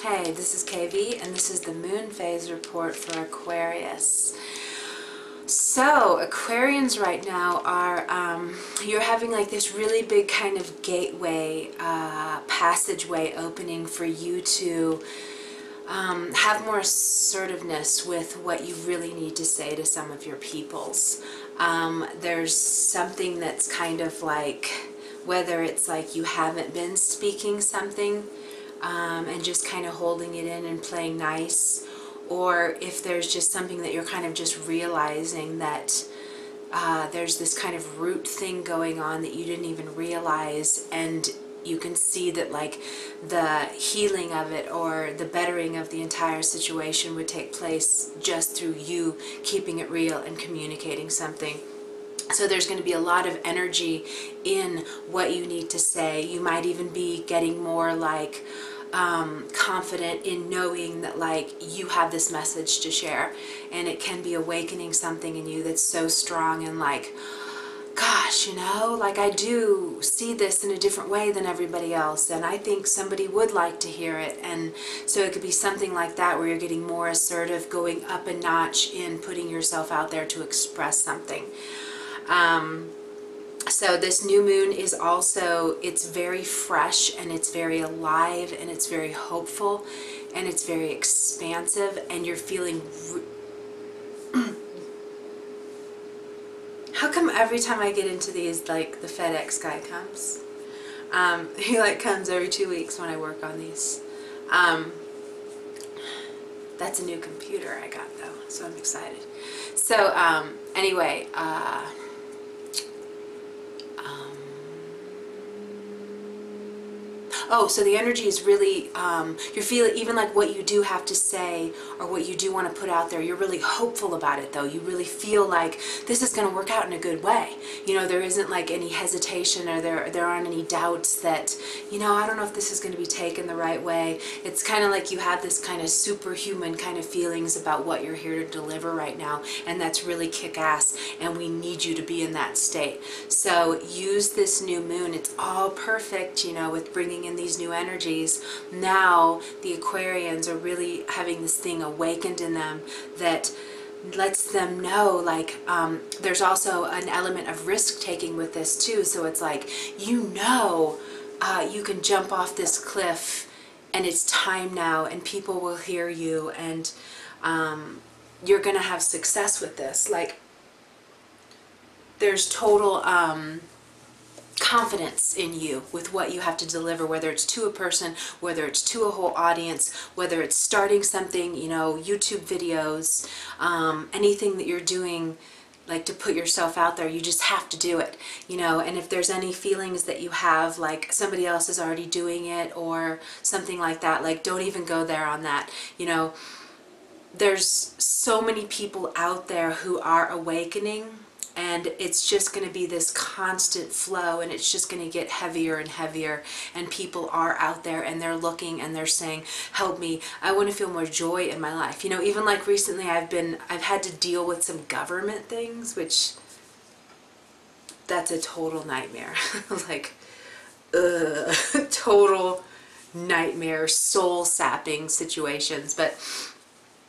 Hey, this is KV, and this is the moon phase report for Aquarius. So, Aquarians right now are, you're having like this really big kind of gateway, passageway opening for you to have more assertiveness with what you really need to say to some of your peoples. There's something that's kind of like, whether it's like you haven't been speaking something, and just kind of holding it in and playing nice, or if there's just something that you're kind of just realizing that there's this kind of root thing going on that you didn't even realize, and you can see that like the healing of it or the bettering of the entire situation would take place just through you keeping it real and communicating something. So there's going to be a lot of energy in what you need to say. You might even be getting more like confident in knowing that like you have this message to share, and it can be awakening something in you that's so strong and like, gosh, you know, like I do see this in a different way than everybody else, and I think somebody would like to hear it. And so it could be something like that where you're getting more assertive, going up a notch in putting yourself out there to express something. So this new moon is also, it's very fresh and it's very alive and it's very hopeful and it's very expansive, and you're feeling how come every time I get into these, like the FedEx guy comes? He like comes every 2 weeks when I work on these. That's a new computer I got though, so I'm excited. So anyway, oh, so the energy is really, you're feeling even like what you do have to say or what you do want to put out there, you're really hopeful about it though. You really feel like this is going to work out in a good way. You know, there isn't like any hesitation, or there aren't any doubts that, you know, I don't know if this is going to be taken the right way. It's kind of like you have this kind of superhuman kind of feelings about what you're here to deliver right now, and that's really kick-ass, and we need you to be in that state. So use this new moon. It's all perfect, you know, with bringing in these new energies. Now the Aquarians are really having this thing awakened in them that lets them know like there's also an element of risk taking with this too. So it's like, you know, you can jump off this cliff and it's time now, and people will hear you, and you're gonna have success with this. Like there's total confidence in you with what you have to deliver, whether it's to a person, whether it's to a whole audience, whether it's starting something, you know, YouTube videos, anything that you're doing, like to put yourself out there, you just have to do it, you know. And if there's any feelings that you have like somebody else is already doing it or something like that, like don't even go there on that, you know. There's so many people out there who are awakening, and it's just going to be this constant flow, and it's just going to get heavier and heavier, and people are out there and they're looking and they're saying, help me, I want to feel more joy in my life. You know, even like recently I've had to deal with some government things, which that's a total nightmare. Like total nightmare, soul sapping situations. But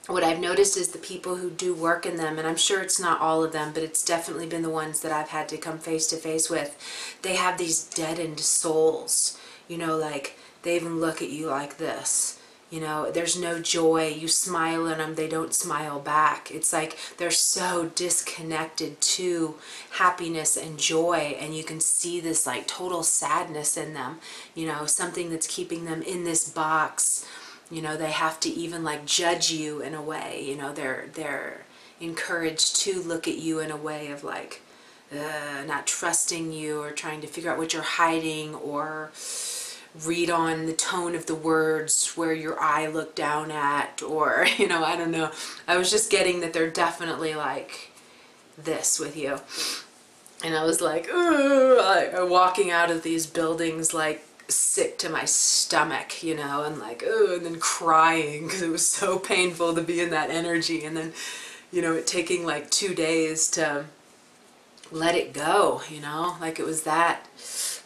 what I've noticed is the people who do work in them, and I'm sure it's not all of them, but it's definitely been the ones that I've had to come face to face with, they have these deadened souls, you know, like they even look at you like this, you know, there's no joy. You smile at them, they don't smile back. It's like they're so disconnected to happiness and joy, and you can see this like total sadness in them, you know, something that's keeping them in this box. You know, they have to even like judge you in a way, you know, they're encouraged to look at you in a way of like not trusting you, or trying to figure out what you're hiding, or read on the tone of the words where your eye looked down at, or, you know, I don't know. I was just getting that they're definitely like this with you. And I was like, walking out of these buildings like sick to my stomach, you know, and like, and then crying because it was so painful to be in that energy, and then, you know, it taking like 2 days to let it go, you know, like it was that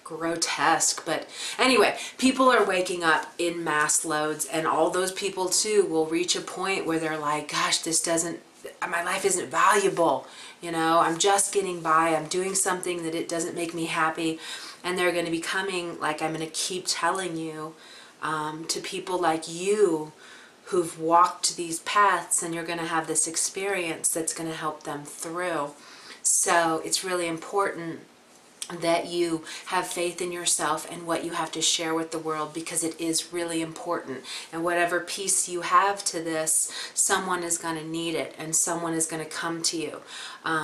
grotesque. But anyway, people are waking up in mass loads, and all those people too will reach a point where they're like, gosh, my life isn't valuable. You know, I'm just getting by. I'm doing something that it doesn't make me happy. And they're going to be coming, like I'm going to keep telling you, to people like you who've walked these paths, and you're going to have this experience that's going to help them through. So it's really important that you have faith in yourself and what you have to share with the world, because it is really important. And whatever piece you have to this, someone is going to need it, and someone is going to come to you.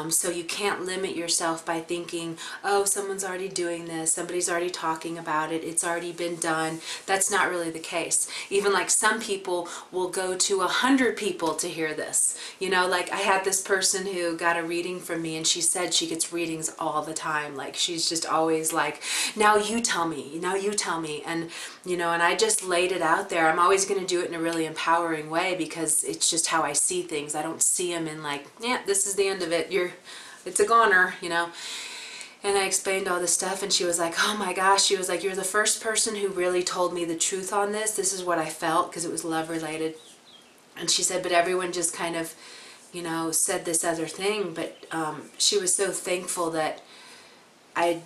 So you can't limit yourself by thinking, oh, someone's already doing this, somebody's already talking about it, it's already been done. That's not really the case. Even like some people will go to 100 people to hear this. You know, like I had this person who got a reading from me, and she said she gets readings all the time. Like she's just always like, now you tell me, now you tell me. And you know, and I just laid it out there. I'm always going to do it in a really empowering way, because it's just how I see things. I don't see them in like, yeah, this is the end of it. It's a goner, you know. And I explained all this stuff, and she was like, oh my gosh, she was like, you're the first person who really told me the truth on this. This is what I felt, because it was love related. And she said, but everyone just kind of, you know, said this other thing. But she was so thankful that I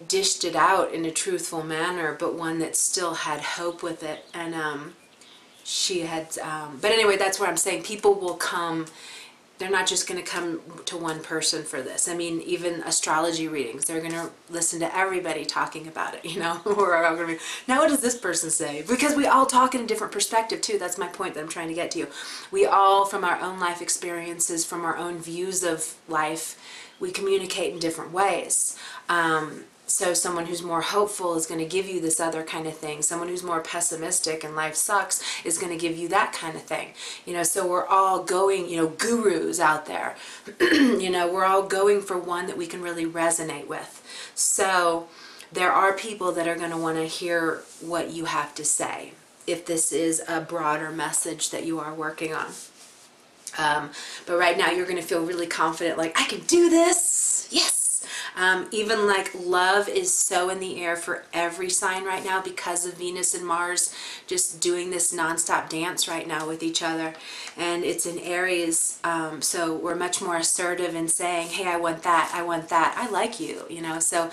dished it out in a truthful manner, but one that still had hope with it. And she had, but anyway, that's what I'm saying. People will come. They're not just going to come to one person for this. I mean, even astrology readings, they're going to listen to everybody talking about it, you know. We're all going to be, now what does this person say? Because we all talk in a different perspective too. That's my point that I'm trying to get to you. We all, from our own life experiences, from our own views of life, we communicate in different ways. So someone who's more hopeful is going to give you this other kind of thing. Someone who's more pessimistic and life sucks is going to give you that kind of thing. You know, so we're all going, you know, gurus out there. You know, we're all going for one that we can really resonate with. So there are people that are going to want to hear what you have to say, if this is a broader message that you are working on. But right now you're going to feel really confident, like, I can do this. Yes. Even like love is so in the air for every sign right now, because of Venus and Mars just doing this nonstop dance right now with each other. And it's in Aries, so we're much more assertive in saying, hey, I want that, I like you, you know. So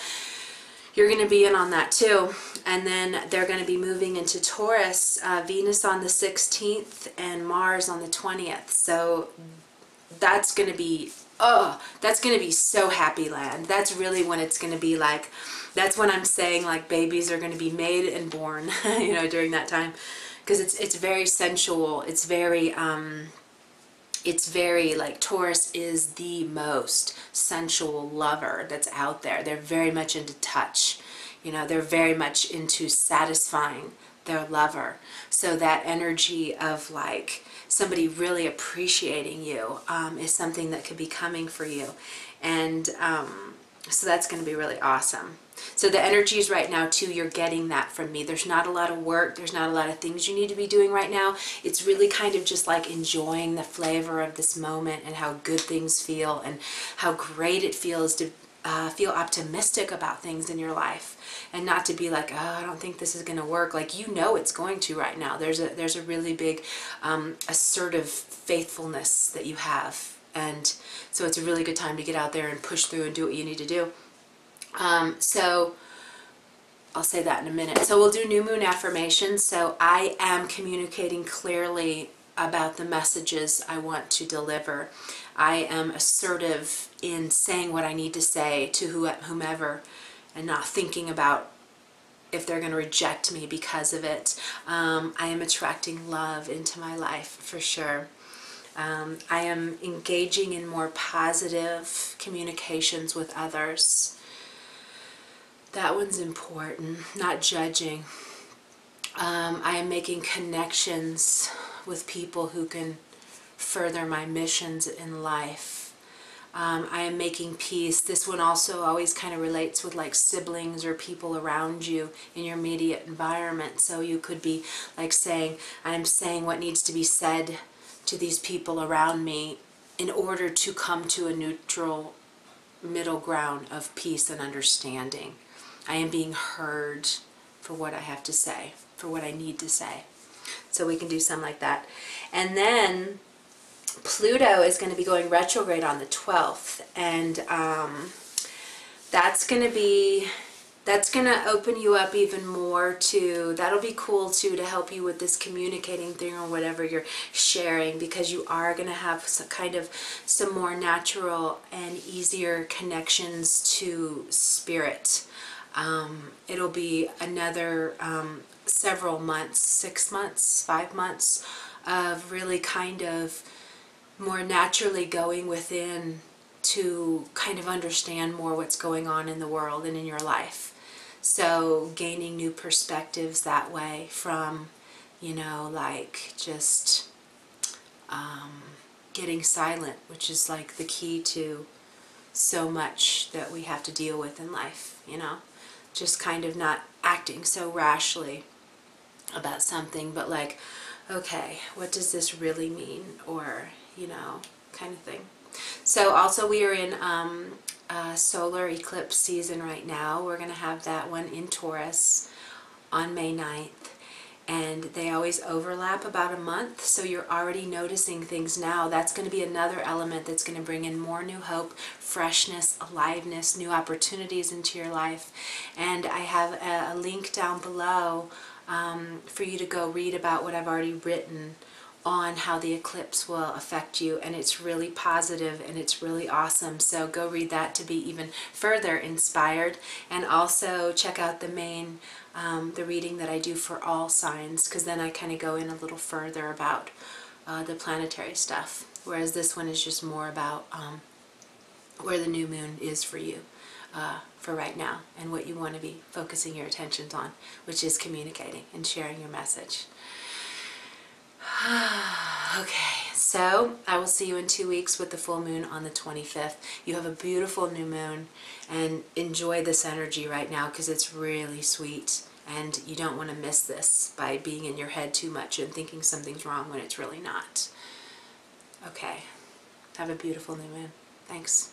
you're going to be in on that too. And then they're going to be moving into Taurus, Venus on the 16th and Mars on the 20th. So that's going to be, oh, that's going to be so happy land. That's really when it's going to be like, that's when I'm saying like babies are going to be made and born, you know, during that time. Because it's very sensual. It's very like, Taurus is the most sensual lover that's out there. They're very much into touch. You know, they're very much into satisfying their lover. So that energy of like somebody really appreciating you is something that could be coming for you. And so that's going to be really awesome. So the energies right now too, you're getting that from me. There's not a lot of work. There's not a lot of things you need to be doing right now. It's really kind of just like enjoying the flavor of this moment and how good things feel and how great it feels to feel optimistic about things in your life, and not to be like, oh, I don't think this is going to work. Like, you know it's going to right now. There's a really big assertive faithfulness that you have, and so it's a really good time to get out there and push through and do what you need to do. So I'll say that in a minute. So we'll do new moon affirmations. So I am communicating clearly about the messages I want to deliver. I am assertive in saying what I need to say to whomever, and not thinking about if they're going to reject me because of it. I am attracting love into my life for sure. I am engaging in more positive communications with others. That one's important. Not judging. I am making connections with people who can further my missions in life. I am making peace. This one also always kind of relates with like siblings or people around you in your immediate environment. So you could be like saying, I'm saying what needs to be said to these people around me in order to come to a neutral middle ground of peace and understanding. I am being heard for what I have to say, for what I need to say. So we can do something like that. And then Pluto is going to be going retrograde on the 12th, and that's going to open you up even more to, that'll be cool too, to help you with this communicating thing or whatever you're sharing, because you are going to have some more natural and easier connections to spirit. It'll be another several months, 6 months, 5 months of really kind of more naturally going within to kind of understand more what's going on in the world and in your life. So gaining new perspectives that way from, you know, like just getting silent, which is like the key to so much that we have to deal with in life, you know, just kind of not acting so rashly about something, but like, okay, what does this really mean? Or, you know, kind of thing. So also we are in solar eclipse season right now. We're going to have that one in Taurus on May 9th. And they always overlap about a month, so you're already noticing things now. That's going to be another element that's going to bring in more new hope, freshness, aliveness, new opportunities into your life. And I have a link down below for you to go read about what I've already written on how the eclipse will affect you, and it's really positive and it's really awesome. So go read that to be even further inspired, and also check out the main the reading that I do for all signs, because then I kind of go in a little further about the planetary stuff, whereas this one is just more about where the new moon is for you for right now, and what you want to be focusing your attentions on, which is communicating and sharing your message. Okay, so I will see you in 2 weeks with the full moon on the 25th. You have a beautiful new moon, and enjoy this energy right now, because it's really sweet, and you don't want to miss this by being in your head too much and thinking something's wrong when it's really not. Okay, have a beautiful new moon. Thanks.